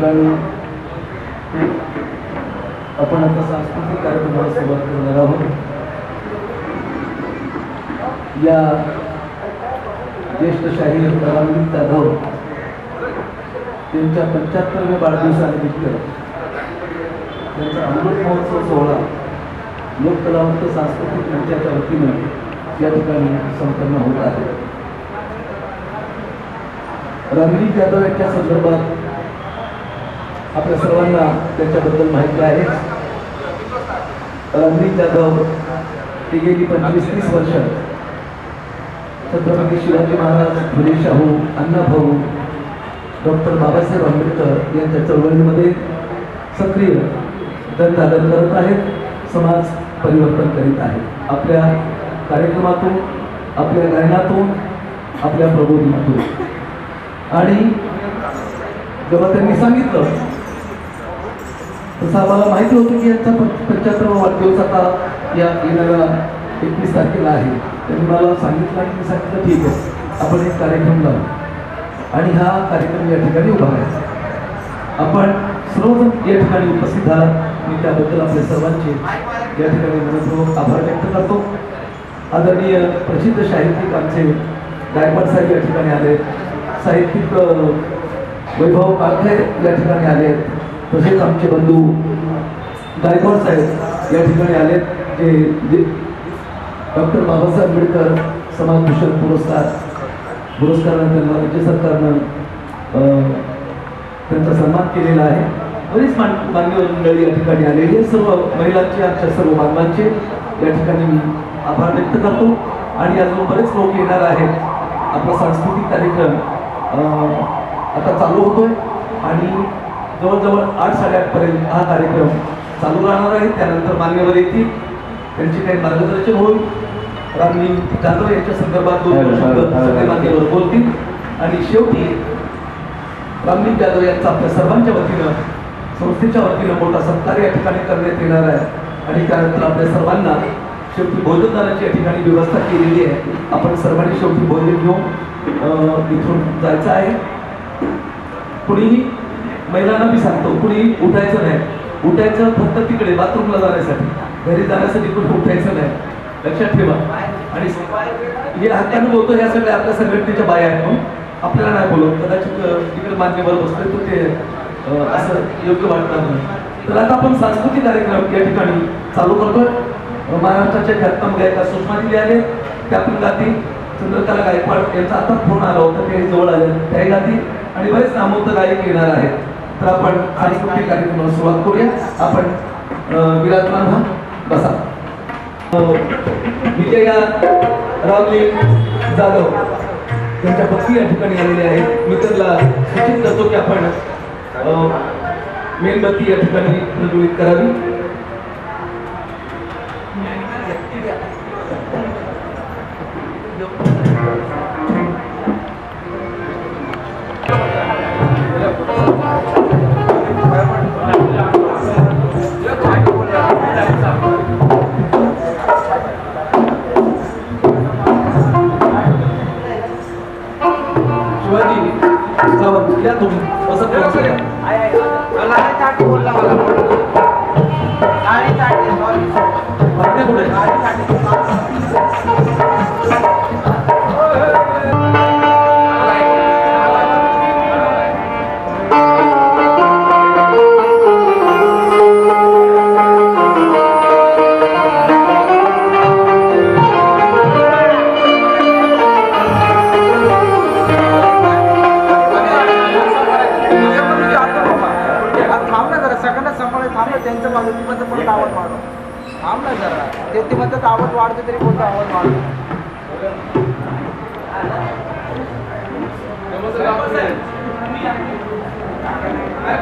ठिकाणी आपण आता सांस्कृतिक कार्यक्रमाला सुरुवात करणार आहोत. या ज्येष्ठ शाहीर रामलिंग जाधव त्यांच्या 75व्या वाढदिवसानिमित्त त्यांचा अमृत महोत्सव सोहळा लोककलावंत सांस्कृतिक मंचाच्या वतीनं या ठिकाणी संपन्न होत आहे. रामलिंग जाधव यांच्या संदर्भात आपल्या सर्वांना त्यांच्याबद्दल माहिती आहे. रामलिंग जाधव ते गेली 25-30 वर्ष छत्रपती शिवाजी महाराज, फुले शाहू, अण्णाभाऊ, डॉक्टर बाबासाहेब आंबेडकर यांच्या चळवळीमध्ये सक्रिय जनसाधन करत आहेत, समाज परिवर्तन करीत आहेत. आपल्या कार्यक्रमातून, आपल्या गायनातून, आपल्या प्रबोधनातून. आणि जेव्हा त्यांनी सांगितलं तसं आम्हाला माहिती होतं की यांचा 75वा वाढदिवस आता या येणाऱ्या 21 तारखेला आहे. त्यांनी मला सांगितलं आणि मी सांगितलं ठीक आहे, आपण एक कार्यक्रम लावू. आणि हा कार्यक्रम या ठिकाणी उभा आहे. आपण सर्वजण या ठिकाणी उपस्थित आहात. मी त्याबद्दल आपल्या सर्वांचे या ठिकाणी मनपूर्वक आभार व्यक्त करतो. आदरणीय प्रसिद्ध साहित्यिक आमचे गायकवाड साहेब या ठिकाणी आले, साहित्यिक वैभव काळखे या ठिकाणी आले, तसेच आमचे बंधू गायकवाड साहेब या ठिकाणी आले, जे डॉक्टर बाबासाहेब आंबेडकर समाजभूषण पुरस्कारानं त्यांना राज्य सरकारनं त्यांचा सन्मान केलेला आहे. बरीच मान्यवर मंडळी या ठिकाणी आलेली आहे. सर्व महिलांचे, आमच्या सर्व बांधवांचे या ठिकाणी मी आभार व्यक्त करतो. आणि अजून बरेच लोक येणार आहेत. आपला सांस्कृतिक कार्यक्रम आता चालू होतोय आणि जवळजवळ 8-8:30 पर्यंत हा कार्यक्रम चालू राहणार आहे. त्यानंतर मान्यवर येतील, त्यांचे काही मार्गदर्शन होईल. रामलिंग जाधव यांच्या संदर्भात 2 शब्द सगळे मान्यवर बोलतील. आणि शेवटी रामलिंग जाधव यांचा आपल्या सर्वांच्या वतीनं, संस्थेच्या वतीनं मोठा सत्कार या ठिकाणी करण्यात येणार आहे. आणि त्यानंतर आपल्या सर्वांना शेवटी भोजनदानाची या ठिकाणी व्यवस्था केलेली आहे. आपण सर्वांनी शेवटी भोजन घेऊन इथून जायचं आहे. कुणीही, महिलांना मी सांगतो, कुणी उठायचं नाही. उठायचं फक्त तिकडे बाथरूमला जाण्यासाठी, घरी जाण्यासाठी कुठे उठायचं नाही, लक्षात ठेवा. आणि हे हक्कानं बोलतो, ह्या सगळ्या आपल्या संघटनेच्या बाया आहेत म्हणून आपल्याला नाही बोलत. कदाचित तिकडे मान्यवर बसतोय तो ते असं योग्य वाटणार नाही. तर आता आपण सांस्कृतिक कार्यक्रम या ठिकाणी चालू करतोय. महाराष्ट्राच्या ख्यातनाम गायिका सुषमा दिदी आले, त्या पण गातील. चंद्रकला गायकवाड यांचा आता फोन आला होता, ते जवळ आले, त्याही गातील. आणि बरेच नामवंत गायक येणार आहेत. तर आपण सांस्कृतिक कार्यक्रमाला सुरुवात करूया. आपण विराजमान व्हा, बसा. विजया रामलिंग जाधव त्यांच्या पत्नी या ठिकाणी आलेले आहेत. मी त्यांना सूचित करतो की आपण मेणबत्ती या ठिकाणी प्रज्वलित करावी. या तुम्ही असं पुढे त्यांचं मागणीमध्ये परत आवाज वाढव. थांब ना जरा, ते म्हणतात आवाज वाढतो तरी कोणता आवाज वाढतो. काय